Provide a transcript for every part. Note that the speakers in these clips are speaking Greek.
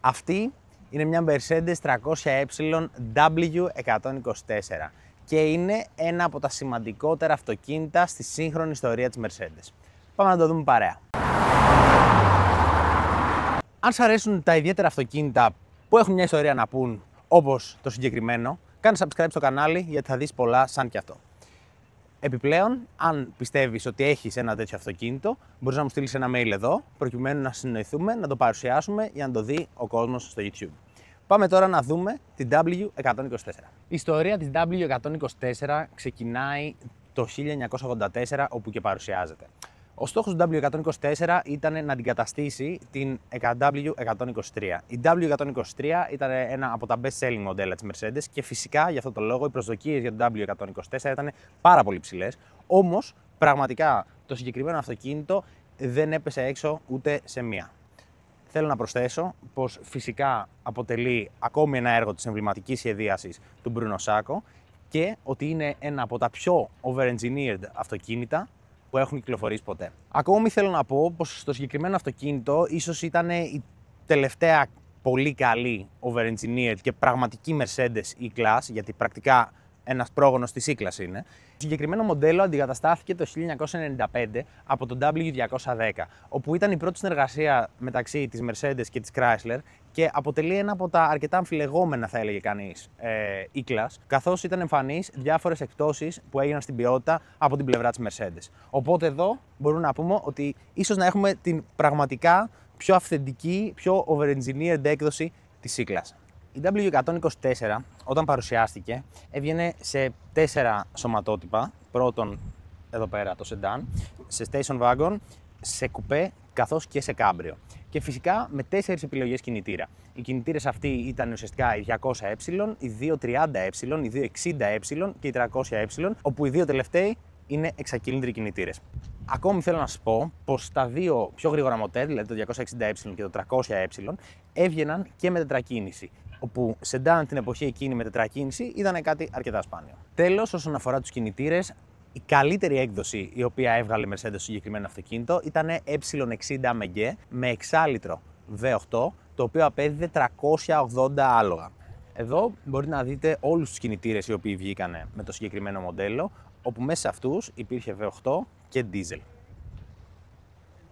Αυτή είναι μια Mercedes 300E W124 και είναι ένα από τα σημαντικότερα αυτοκίνητα στη σύγχρονη ιστορία της Mercedes. Πάμε να το δούμε παρέα. Αν σ' αρέσουν τα ιδιαίτερα αυτοκίνητα που έχουν μια ιστορία να πούν, όπως το συγκεκριμένο, κάνε subscribe στο κανάλι γιατί θα δεις πολλά σαν και αυτό. Επιπλέον, αν πιστεύεις ότι έχεις ένα τέτοιο αυτοκίνητο, μπορείς να μου στείλεις ένα mail εδώ, προκειμένου να συνοηθούμε, να το παρουσιάσουμε για να το δει ο κόσμος στο YouTube. Πάμε τώρα να δούμε την W124. Η ιστορία της W124 ξεκινάει το 1984, όπου και παρουσιάζεται. Ο στόχος του W124 ήταν να αντικαταστήσει την W123. Η W123 ήταν ένα από τα best-selling μοντέλα της Mercedes και φυσικά για αυτό το λόγο οι προσδοκίες για το W124 ήταν πάρα πολύ ψηλές. Όμως, πραγματικά το συγκεκριμένο αυτοκίνητο δεν έπεσε έξω ούτε σε μία. Θέλω να προσθέσω πως φυσικά αποτελεί ακόμη ένα έργο της εμβληματικής σχεδίασης του Bruno Sacco και ότι είναι ένα από τα πιο over-engineered αυτοκίνητα που έχουν κυκλοφορήσει ποτέ. Ακόμη θέλω να πω πως στο συγκεκριμένο αυτοκίνητο ίσως ήταν η τελευταία πολύ καλή over-engineered και πραγματική Mercedes E-Class, γιατί πρακτικά ένας πρόγονος της E-Class είναι. Το συγκεκριμένο μοντέλο αντικαταστάθηκε το 1995 από το W210, όπου ήταν η πρώτη συνεργασία μεταξύ της Mercedes και της Chrysler και αποτελεί ένα από τα αρκετά αμφιλεγόμενα, θα έλεγε κανείς, E-Class, καθώς ήταν εμφανείς διάφορες εκπτώσεις που έγιναν στην ποιότητα από την πλευρά της Mercedes. Οπότε εδώ μπορούμε να πούμε ότι ίσως να έχουμε την πραγματικά πιο αυθεντική, πιο over-engineered έκδοση της E-Class. Η W124 όταν παρουσιάστηκε έβγαινε σε 4 σωματότυπα. Πρώτον, εδώ πέρα το sedan, σε station wagon, σε κουπέ καθώς και σε κάμπριο. Και φυσικά με 4 επιλογές κινητήρα. Οι κινητήρες αυτοί ήταν ουσιαστικά η 200E, η 230E, η 260E και η 300E, όπου οι δύο τελευταίοι είναι εξακύλινδροι κινητήρες. Ακόμη θέλω να σας πω πως τα δύο πιο γρήγορα μοντέλ, δηλαδή το 260E και το 300E, έβγαιναν και με τετρακίνηση, όπου σεντάν την εποχή εκείνη με τετρακίνηση ήταν κάτι αρκετά σπάνιο. Τέλος, όσον αφορά τους κινητήρες, η καλύτερη έκδοση η οποία έβγαλε η Mercedes στο συγκεκριμένο αυτοκίνητο ήταν E60 MG με εξάλιτρο V8, το οποίο απέδιδε 380 άλογα. Εδώ μπορείτε να δείτε όλους τους κινητήρες οι οποίοι βγήκαν με το συγκεκριμένο μοντέλο, όπου μέσα σε αυτούς υπήρχε V8 και diesel.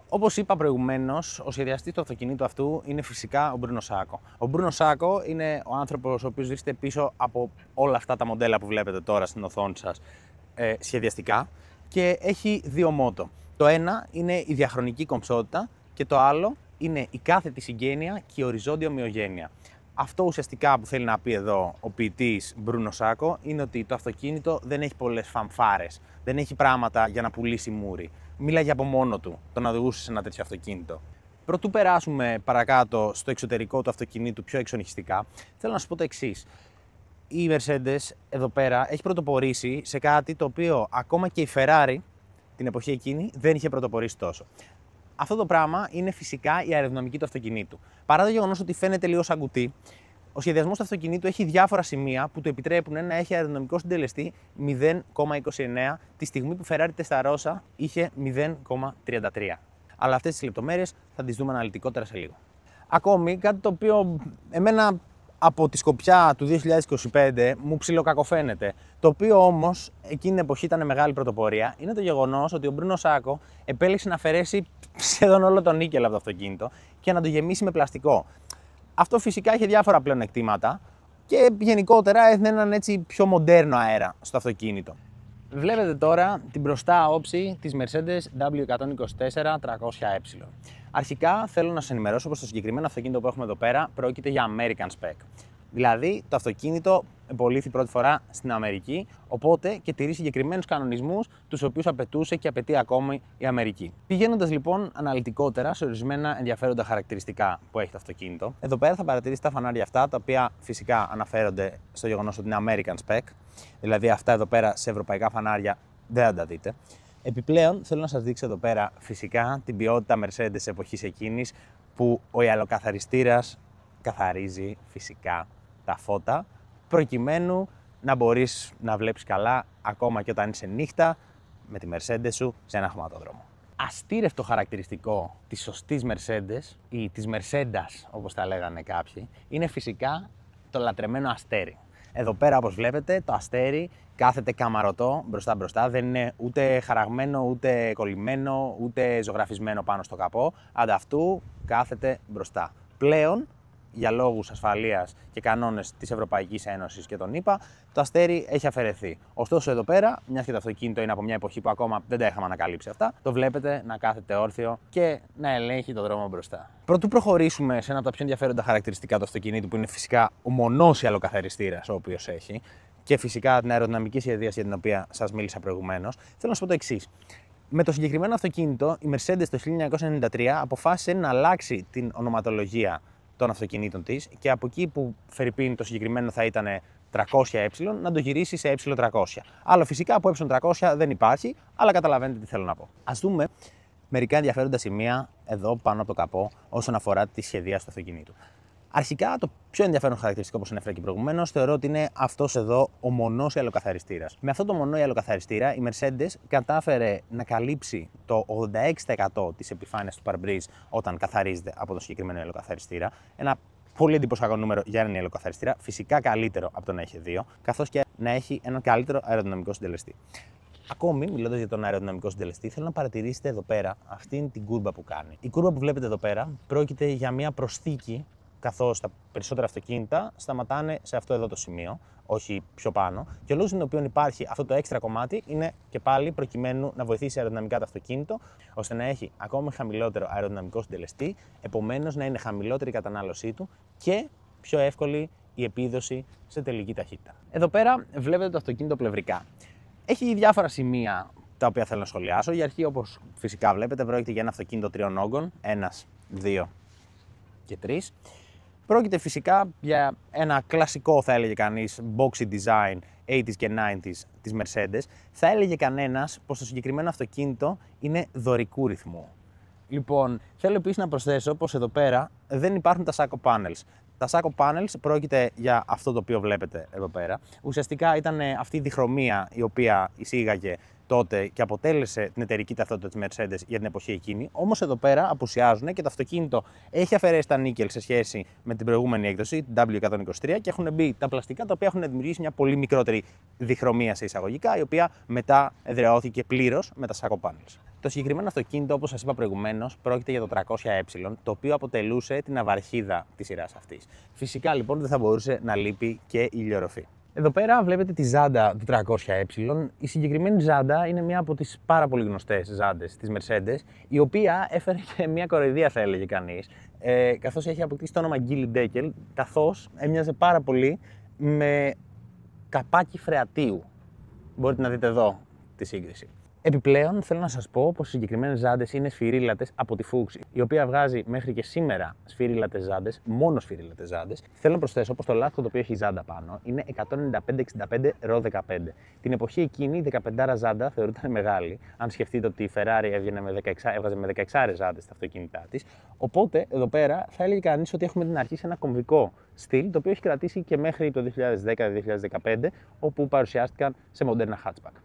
Όπως είπα προηγουμένως, ο σχεδιαστής του αυτοκινήτου αυτού είναι φυσικά ο Bruno Sacco. Ο Bruno Sacco είναι ο άνθρωπος ο οποίος βρίσκεται πίσω από όλα αυτά τα μοντέλα που βλέπετε τώρα στην οθόνη σας σχεδιαστικά και έχει δύο μότο. Το ένα είναι η διαχρονική κομψότητα και το άλλο είναι η κάθετη συγγένεια και η οριζόντια ομοιογένεια. Αυτό ουσιαστικά που θέλει να πει εδώ ο ποιητής Bruno Sacco είναι ότι το αυτοκίνητο δεν έχει πολλές φανφάρες, δεν έχει πράγματα για να πουλήσει μούρι. Μίλαγε από μόνο του το να οδηγούσε σε ένα τέτοιο αυτοκίνητο. Προτού περάσουμε παρακάτω στο εξωτερικό του αυτοκινήτου πιο εξονυχιστικά, θέλω να σας πω το εξής. Η Mercedes εδώ πέρα έχει πρωτοπορήσει σε κάτι το οποίο ακόμα και η Ferrari την εποχή εκείνη δεν είχε πρωτοπορήσει τόσο. Αυτό το πράγμα είναι φυσικά η αεροδυναμική του αυτοκινήτου. Παρά το γεγονός ότι φαίνεται λίγο σαν κουτί, ο σχεδιασμός του αυτοκινήτου έχει διάφορα σημεία που του επιτρέπουν να έχει αεροδυναμικό συντελεστή 0,29 τη στιγμή που Ferrari Testarossa είχε 0,33. Αλλά αυτές τις λεπτομέρειες θα τις δούμε αναλυτικότερα σε λίγο. Ακόμη, κάτι το οποίο εμένα από τη σκοπιά του 2025 μου ψιλοκακοφαίνεται, το οποίο όμως εκείνη την εποχή ήταν μεγάλη πρωτοπορία, είναι το γεγονός ότι ο Bruno Sacco επέλεξε να αφαιρέσει σχεδόν όλο το νίκελ από το αυτοκίνητο και να το γεμίσει με πλαστικό. Αυτό φυσικά είχε διάφορα πλεονεκτήματα και γενικότερα έδινε έναν έτσι πιο μοντέρνο αέρα στο αυτοκίνητο. Βλέπετε τώρα την μπροστά όψη της Mercedes W124 300E. Αρχικά θέλω να σας ενημερώσω πως το συγκεκριμένο αυτοκίνητο που έχουμε εδώ πέρα πρόκειται για American Spec. Δηλαδή το αυτοκίνητο εμπολήθη πρώτη φορά στην Αμερική, οπότε και τηρεί συγκεκριμένους κανονισμούς τους οποίους απαιτούσε και απαιτεί ακόμη η Αμερική. Πηγαίνοντας λοιπόν αναλυτικότερα σε ορισμένα ενδιαφέροντα χαρακτηριστικά που έχει το αυτοκίνητο, εδώ πέρα θα παρατηρήσετε τα φανάρια αυτά, τα οποία φυσικά αναφέρονται στο γεγονός ότι είναι American Spec, δηλαδή αυτά εδώ πέρα σε ευρωπαϊκά φανάρια δεν θα τα δείτε. Επιπλέον, θέλω να σας δείξω εδώ πέρα φυσικά την ποιότητα Mercedes εποχής εκείνης που ο ιαλοκαθαριστήρας καθαρίζει φυσικά τα φώτα προκειμένου να μπορείς να βλέπεις καλά ακόμα και όταν είσαι νύχτα με τη Mercedes σου σε ένα χωματόδρομο. αστήρευτο χαρακτηριστικό της σωστής Mercedes ή της Mercedes, όπως τα λέγανε κάποιοι, είναι φυσικά το λατρεμένο αστέρι. Εδώ πέρα, όπως βλέπετε, το αστέρι κάθεται καμαρωτό μπροστά-μπροστά, δεν είναι ούτε χαραγμένο, ούτε κολλημένο, ούτε ζωγραφισμένο πάνω στο καπό, ανταυτού κάθεται μπροστά. Πλέον, για λόγους ασφαλείας και κανόνες της Ευρωπαϊκής Ένωσης και των ΗΠΑ, το αστέρι έχει αφαιρεθεί. Ωστόσο, εδώ πέρα, μιας και το αυτοκίνητο είναι από μια εποχή που ακόμα δεν τα είχαμε ανακαλύψει αυτά, το βλέπετε να κάθεται όρθιο και να ελέγχει το δρόμο μπροστά. Πρωτού προχωρήσουμε σε ένα από τα πιο ενδιαφέροντα χαρακτηριστικά του αυτοκινήτου, που είναι φυσικά ο μονός ιαλοκαθαριστήρας ο οποίος έχει, και φυσικά την αεροδυναμική σχεδίαση για την οποία σας μίλησα προηγουμένως, θέλω να σας πω το εξής. Με το συγκεκριμένο αυτοκίνητο, η Mercedes το 1993 αποφάσισε να αλλάξει την ονοματολογία των αυτοκινήτων της και από εκεί που φερειπίν το συγκεκριμένο θα ήταν 300ε να το γυρίσει σε ε300. Άλλο φυσικά από ε300 δεν υπάρχει, αλλά καταλαβαίνετε τι θέλω να πω. Ας δούμε μερικά ενδιαφέροντα σημεία εδώ πάνω από το καπό όσον αφορά τη σχεδίαση του αυτοκινήτου. Αρχικά, το πιο ενδιαφέρον χαρακτηριστικό, όπως ανέφερα και προηγουμένως, θεωρώ ότι είναι αυτός εδώ ο μονός ιαλοκαθαριστήρας. Με αυτό το μονό ιαλοκαθαριστήρα, η Mercedes κατάφερε να καλύψει το 86% της επιφάνειας του παρμπρίζ όταν καθαρίζεται από το συγκεκριμένο ιαλοκαθαριστήρα. Ένα πολύ εντυπωσιακό νούμερο για έναν ιαλοκαθαριστήρα, φυσικά καλύτερο από το να έχει δύο, καθώς και να έχει έναν καλύτερο αεροδυναμικό συντελεστή. Ακόμη, μιλώντας για τον αεροδυναμικό συντελεστή, θέλω να παρατηρήσετε εδώ πέρα αυτήν την κούρμπα που κάνει. Η κούρμπα που βλέπετε εδώ πέρα πρόκειται για μια προσθήκη, καθώς τα περισσότερα αυτοκίνητα σταματάνε σε αυτό εδώ το σημείο, όχι πιο πάνω. Και ο λόγος για τον οποίο υπάρχει αυτό το έξτρα κομμάτι είναι και πάλι προκειμένου να βοηθήσει αεροδυναμικά το αυτοκίνητο, ώστε να έχει ακόμη χαμηλότερο αεροδυναμικό συντελεστή, επομένως να είναι χαμηλότερη η κατανάλωσή του και πιο εύκολη η επίδοση σε τελική ταχύτητα. Εδώ πέρα βλέπετε το αυτοκίνητο πλευρικά. Έχει διάφορα σημεία τα οποία θέλω να σχολιάσω. Για αρχή, όπως φυσικά βλέπετε, πρόκειται για ένα αυτοκίνητο τριών όγκων, 1, 2 και 3. Πρόκειται φυσικά για ένα κλασικό, θα έλεγε κανείς, boxy design 80s και 90s της Mercedes. Θα έλεγε κανένας πως το συγκεκριμένο αυτοκίνητο είναι δωρικού ρυθμού. Λοιπόν, θέλω επίσης να προσθέσω πως εδώ πέρα δεν υπάρχουν τα Sacco Panels. Τα Sacco Panels πρόκειται για αυτό το οποίο βλέπετε εδώ πέρα. Ουσιαστικά ήταν αυτή η διχρωμία η οποία εισήγαγε τότε και αποτέλεσε την εταιρική ταυτότητα της Mercedes για την εποχή εκείνη. Όμως εδώ πέρα απουσιάζουν και το αυτοκίνητο έχει αφαιρέσει τα νίκελ σε σχέση με την προηγούμενη έκδοση, την W123, και έχουν μπει τα πλαστικά τα οποία έχουν δημιουργήσει μια πολύ μικρότερη διχρωμία σε εισαγωγικά, η οποία μετά εδραιώθηκε πλήρως με τα Sacco Panels. Το συγκεκριμένο αυτοκίνητο, όπως σας είπα προηγουμένως, πρόκειται για το 300ε, το οποίο αποτελούσε την ναυαρχίδα της σειράς αυτής. Φυσικά λοιπόν δεν θα μπορούσε να λείπει και η ηλιορροφή. Εδώ πέρα βλέπετε τη ζάντα του 300ε. Η συγκεκριμένη ζάντα είναι μια από τις πάρα πολύ γνωστές ζάντες της Mercedes, η οποία έφερε και μια κοροϊδία, θα έλεγε κανείς, καθώς έχει αποκτήσει το όνομα Geely Deckel, καθώς έμοιαζε πάρα πολύ με καπάκι φρεατίου. Μπορείτε να δείτε εδώ τη σύγκριση. Επιπλέον, θέλω να σας πω πως οι συγκεκριμένες ζάντες είναι σφυρίλατες από τη Fuchs, η οποία βγάζει μέχρι και σήμερα σφυρίλατες ζάντες, μόνο σφυρίλατες ζάντες. Θέλω να προσθέσω πως το λάστιχο το οποίο έχει ζάντα πάνω είναι 195-65 ρο 15. Την εποχή εκείνη η 15 ζάντα θεωρούταν μεγάλη, αν σκεφτείτε ότι η Ferrari έβγαζε με 16 ζάντες στα αυτοκίνητά της. Οπότε, εδώ πέρα θα έλεγε κανείς ότι έχουμε την αρχή σε ένα κομβικό στυλ, το οποίο έχει κρατήσει και μέχρι το 2010-2015, όπου παρουσιάστηκαν σε μοντέρνα hatchback.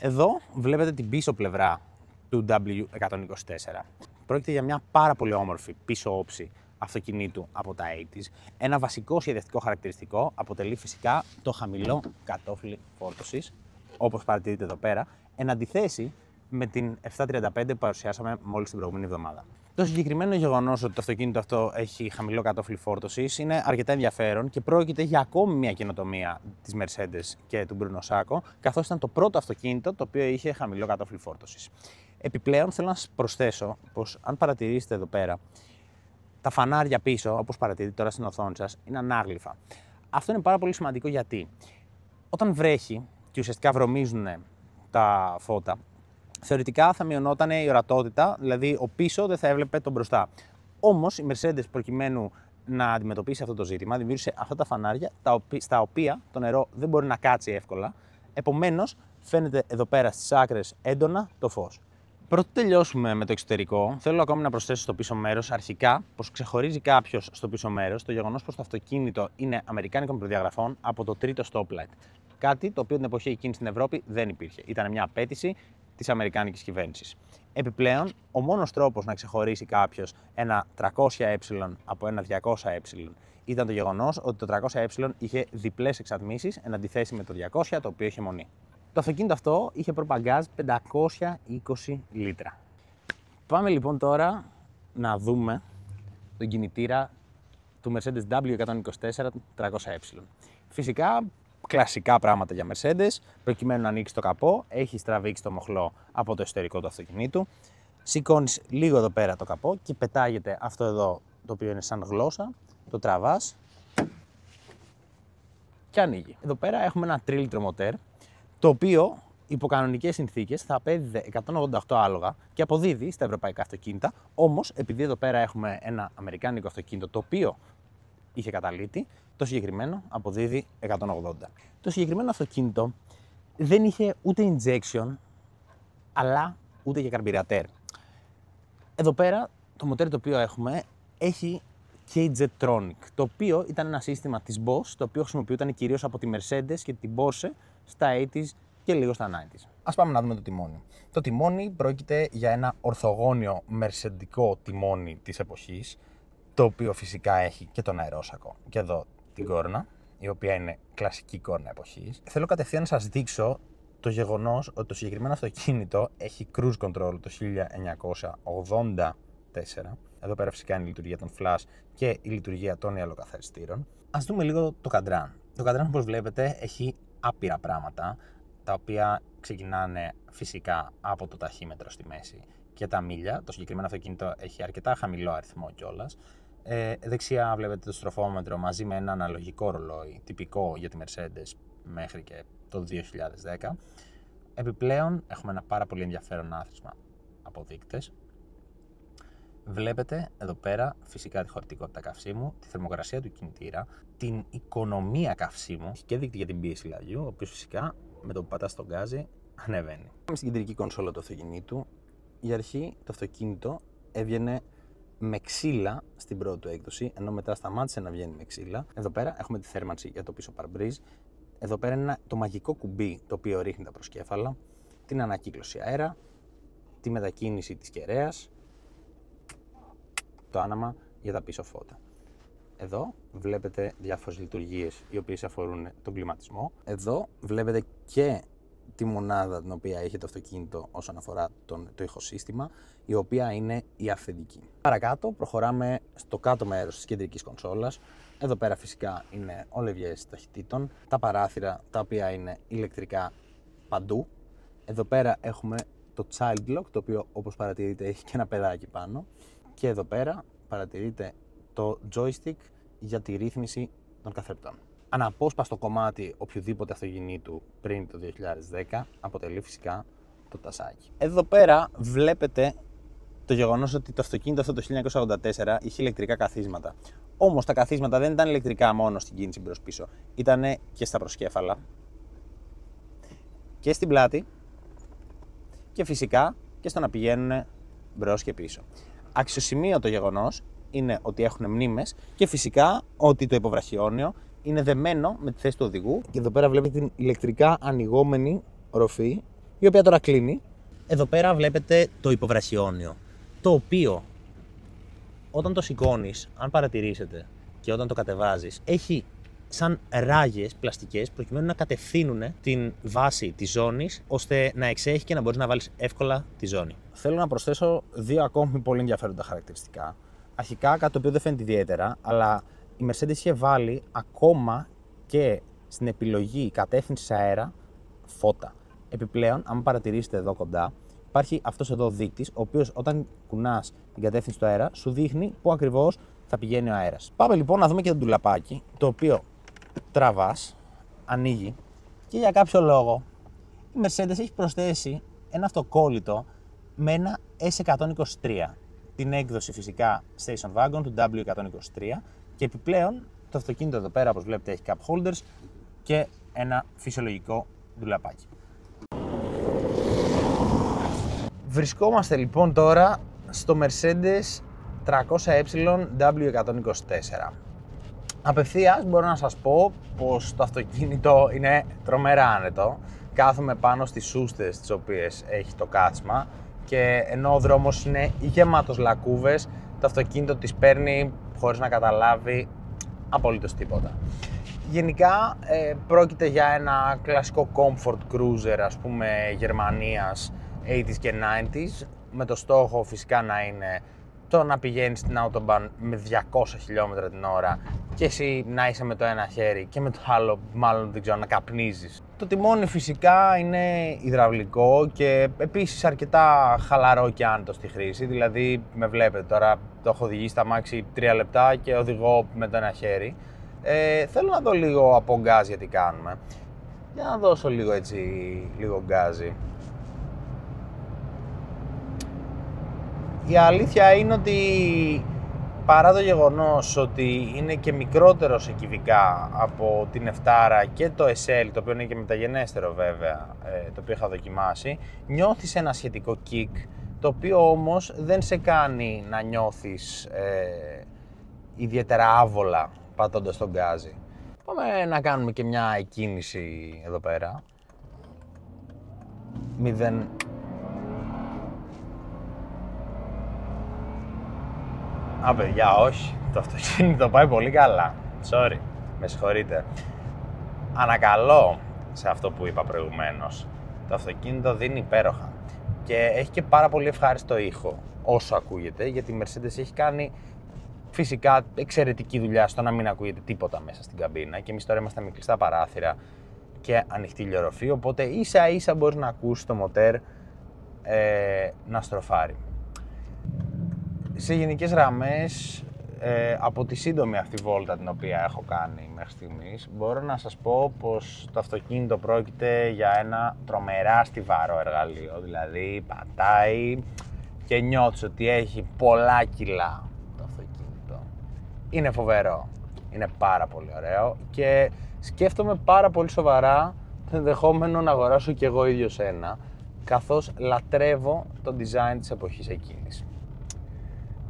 Εδώ βλέπετε την πίσω πλευρά του W124. Πρόκειται για μια πάρα πολύ όμορφη πίσω όψη αυτοκινήτου από τα 80s. Ένα βασικό σχεδιαστικό χαρακτηριστικό αποτελεί φυσικά το χαμηλό κατόφλι φόρτωσης, όπως παρατηρείτε εδώ πέρα, εν αντιθέσει με την 735 που παρουσιάσαμε μόλις την προηγούμενη εβδομάδα. Το συγκεκριμένο γεγονός ότι το αυτοκίνητο αυτό έχει χαμηλό κατόφλι φόρτωσης είναι αρκετά ενδιαφέρον και πρόκειται για ακόμη μια καινοτομία της Mercedes και του Bruno Sacco, καθώς ήταν το πρώτο αυτοκίνητο το οποίο είχε χαμηλό κατόφλι φόρτωσης. Επιπλέον, θέλω να σας προσθέσω πως αν παρατηρήσετε εδώ πέρα, τα φανάρια πίσω, όπως παρατηρείτε τώρα στην οθόνη σας, είναι ανάγλυφα. Αυτό είναι πάρα πολύ σημαντικό γιατί όταν βρέχει και ουσιαστικά βρωμίζουν τα φώτα, θεωρητικά θα μειωνόταν η ορατότητα, δηλαδή ο πίσω δεν θα έβλεπε τον μπροστά. Όμως η Mercedes, προκειμένου να αντιμετωπίσει αυτό το ζήτημα, δημιούργησε αυτά τα φανάρια στα οποία το νερό δεν μπορεί να κάτσει εύκολα. Επομένως, φαίνεται εδώ πέρα στις άκρες έντονα το φως. Πρωτού τελειώσουμε με το εξωτερικό, θέλω ακόμη να προσθέσω στο πίσω μέρος αρχικά πως ξεχωρίζει κάποιος στο πίσω μέρος το γεγονός πως το αυτοκίνητο είναι αμερικάνικων προδιαγραφών από το τρίτο stoplight. Κάτι το οποίο την εποχή εκείνη στην Ευρώπη δεν υπήρχε. Ήταν μια απέτηση της αμερικάνικης κυβέρνησης. Επιπλέον, ο μόνος τρόπος να ξεχωρίσει κάποιος ένα 300ε από ένα 200ε ήταν το γεγονός ότι το 300ε είχε διπλές εξατμίσεις εν αντιθέσει με το 200 το οποίο είχε μονή. Το αυτοκίνητο αυτό είχε προπαγκάζ 520 λίτρα. Πάμε λοιπόν τώρα να δούμε τον κινητήρα του Mercedes W124 300ε. Φυσικά, κλασικά πράγματα για Mercedes, προκειμένου να ανοίξει το καπό, έχει τραβήξει το μοχλό από το εσωτερικό του αυτοκινήτου, σηκώνεις λίγο εδώ πέρα το καπό και πετάγεται αυτό εδώ το οποίο είναι σαν γλώσσα, το τραβάς και ανοίγει. Εδώ πέρα έχουμε ένα 3 λίτρο μοτέρ, το οποίο υπό κανονικές συνθήκες θα απέδιδε 188 άλογα και αποδίδει στα ευρωπαϊκά αυτοκίνητα, όμως επειδή εδώ πέρα έχουμε ένα αμερικάνικο αυτοκίνητο το οποίο είχε καταλύτη, το συγκεκριμένο αποδίδει 180. Το συγκεκριμένο αυτοκίνητο δεν είχε ούτε injection, αλλά ούτε και καρμπυρατέρ. Εδώ πέρα το μοτέρ το οποίο έχουμε έχει K-Jetronic, το οποίο ήταν ένα σύστημα της Bosch, το οποίο χρησιμοποιούταν κυρίως από τη Mercedes και την Porsche στα 80s και λίγο στα 90s. Ας πάμε να δούμε το τιμόνι. Το τιμόνι πρόκειται για ένα ορθογώνιο μερσεντικό τιμόνι της εποχής, το οποίο φυσικά έχει και τον αερόσακο και εδώ την κόρνα, η οποία είναι κλασική κόρνα εποχής. Θέλω κατευθείαν να σας δείξω το γεγονός ότι το συγκεκριμένο αυτοκίνητο έχει cruise control το 1984. Εδώ πέρα φυσικά είναι η λειτουργία των flash και η λειτουργία των ιαλοκαθαριστήρων. Ας δούμε λίγο το καντράν. Το καντράν, όπως βλέπετε, έχει άπειρα πράγματα, τα οποία ξεκινάνε φυσικά από το ταχύμετρο στη μέση και τα μίλια. Το συγκεκριμένο αυτοκίνητο έχει αρκετά χαμηλό αριθμό κιόλας. Δεξιά βλέπετε το στροφόμετρο μαζί με ένα αναλογικό ρολόι, τυπικό για τη Mercedes μέχρι και το 2010. Επιπλέον έχουμε ένα πάρα πολύ ενδιαφέρον άθροισμα από δείκτες. Βλέπετε εδώ πέρα φυσικά τη χωρητικότητα καυσίμου, τη θερμοκρασία του κινητήρα, την οικονομία καυσίμου και δείκτη για την πίεση λαγιού, ο οποίος φυσικά με το που πατάς στον γκάζι ανεβαίνει. Πάμε στην κεντρική κονσόλα του αυτοκινήτου. Για αρχή το αυτοκίνητο έβγαινε με ξύλα στην πρώτη του έκδοση, ενώ μετά σταμάτησε να βγαίνει με ξύλα. Εδώ πέρα έχουμε τη θέρμανση για το πίσω παρμπρίζ. Εδώ πέρα είναι το μαγικό κουμπί το οποίο ρίχνει τα προσκέφαλα, την ανακύκλωση αέρα, τη μετακίνηση της κεραίας, το άναμα για τα πίσω φώτα. Εδώ βλέπετε διάφορες λειτουργίες οι οποίες αφορούν τον κλιματισμό. Εδώ βλέπετε και τη μονάδα την οποία έχει το αυτοκίνητο όσον αφορά το ηχοσύστημα, η οποία είναι η αυθεντική. Παρακάτω προχωράμε στο κάτω μέρος της κεντρικής κονσόλας. Εδώ πέρα φυσικά είναι ο λευγές ταχυτήτων, τα παράθυρα τα οποία είναι ηλεκτρικά παντού. Εδώ πέρα έχουμε το child lock, το οποίο όπως παρατηρείτε έχει και ένα παιδάκι πάνω. Και εδώ πέρα παρατηρείτε το joystick για τη ρύθμιση των καθρεπτών. Αναπόσπαστο κομμάτι οποιοδήποτε αυτοκινήτου πριν το 2010 αποτελεί φυσικά το τασάκι. Εδώ πέρα βλέπετε το γεγονός ότι το αυτοκίνητο αυτό το 1984 είχε ηλεκτρικά καθίσματα. Όμως τα καθίσματα δεν ήταν ηλεκτρικά μόνο στην κίνηση μπρος-πίσω, ήταν και στα προσκέφαλα και στην πλάτη και φυσικά και στο να πηγαίνουν μπρος και πίσω. Αξιοσημείωτο γεγονός είναι ότι έχουν μνήμες και φυσικά ότι το υποβραχιόνιο είναι δεμένο με τη θέση του οδηγού. Και εδώ πέρα βλέπετε την ηλεκτρικά ανοιγόμενη ροφή, η οποία τώρα κλείνει. Εδώ πέρα βλέπετε το υποβραχιόνιο, το οποίο όταν το σηκώνεις, αν παρατηρήσετε, και όταν το κατεβάζεις, έχει σαν ράγες πλαστικές προκειμένου να κατευθύνουν την βάση της ζώνης ώστε να εξέχει και να μπορείς να βάλεις εύκολα τη ζώνη. Θέλω να προσθέσω δύο ακόμη πολύ ενδιαφέροντα χαρακτηριστικά. Αρχικά, κάτι το οποίο δεν φαίνεται ιδιαίτερα, αλλά η Mercedes είχε βάλει ακόμα και στην επιλογή κατεύθυνσης αέρα φώτα. Επιπλέον, αν παρατηρήσετε εδώ κοντά, υπάρχει αυτός εδώ δείκτης, ο οποίος όταν κουνάς την κατεύθυνση του αέρα, σου δείχνει πού ακριβώς θα πηγαίνει ο αέρας. Πάμε λοιπόν να δούμε και το ντουλαπάκι, το οποίο τραβάς, ανοίγει και για κάποιο λόγο η Mercedes έχει προσθέσει ένα αυτοκόλλητο με ένα S123. Την έκδοση φυσικά Station Wagon του W123 και επιπλέον το αυτοκίνητο εδώ πέρα όπως βλέπετε έχει cup holders και ένα φυσιολογικό ντουλαπάκι. Βρισκόμαστε λοιπόν τώρα στο Mercedes 300e W124. Απευθείας μπορώ να σας πω πως το αυτοκίνητο είναι τρομερά άνετο. κάθομαι πάνω στις σούστες τις οποίες έχει το κάτσμα και ενώ ο δρόμος είναι γεμάτος λακκούβες, το αυτοκίνητο τις παίρνει χωρίς να καταλάβει απολύτως τίποτα. Γενικά πρόκειται για ένα κλασικό comfort cruiser, ας πούμε, Γερμανίας 80s και 90s, με το στόχο φυσικά να είναι το να πηγαίνεις στην Autobahn με 200 χιλιόμετρα την ώρα και εσύ να είσαι με το ένα χέρι και με το άλλο μάλλον δεν ξέρω, να καπνίζεις. Το τιμόνι φυσικά είναι υδραυλικό και επίσης αρκετά χαλαρό και άνετο στη χρήση, δηλαδή με βλέπετε τώρα το έχω οδηγήσει στα μάξι 3 λεπτά και οδηγώ με το ένα χέρι. Θέλω να δω λίγο από γκάζ γιατί κάνουμε. Για να δώσω λίγο έτσι, λίγο γκάζι. Η αλήθεια είναι ότι παρά το γεγονός ότι είναι και μικρότερο σε κυβικά από την 7 και το SL, το οποίο είναι και μεταγενέστερο βέβαια, το οποίο είχα δοκιμάσει, νιώθεις ένα σχετικό kick, το οποίο όμως δεν σε κάνει να νιώθεις ιδιαίτερα άβολα πατώντας τον γκάζι. Πάμε να κάνουμε και μια εκκίνηση εδώ πέρα. 0. Α, παιδιά, όχι. Το αυτοκίνητο πάει πολύ καλά. Sorry, με συγχωρείτε. Ανακαλώ σε αυτό που είπα προηγουμένως. Το αυτοκίνητο δίνει υπέροχα και έχει και πάρα πολύ ευχάριστο ήχο όσο ακούγεται, γιατί η Mercedes έχει κάνει φυσικά εξαιρετική δουλειά στο να μην ακούγεται τίποτα μέσα στην καμπίνα και εμείς τώρα είμαστε με κλειστά παράθυρα και ανοιχτή λιοροφή, οπότε ίσα ίσα μπορείς να ακούσεις το μοτέρ να στροφάρει. Σε γενικές γραμμές, από τη σύντομη αυτή βόλτα την οποία έχω κάνει μέχρι στιγμής, μπορώ να σας πω πως το αυτοκίνητο πρόκειται για ένα τρομερά στιβαρό εργαλείο, δηλαδή πατάει και νιώθεις ότι έχει πολλά κιλά το αυτοκίνητο. Είναι φοβερό, είναι πάρα πολύ ωραίο και σκέφτομαι πάρα πολύ σοβαρά το ενδεχόμενο να αγοράσω κι εγώ ίδιος ένα, καθώς λατρεύω το design της εποχής εκείνης.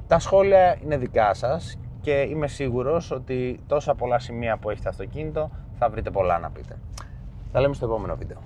Τα σχόλια είναι δικά σας και είμαι σίγουρος ότι τόσα πολλά σημεία που έχει το αυτοκίνητο θα βρείτε πολλά να πείτε. Τα λέμε στο επόμενο βίντεο.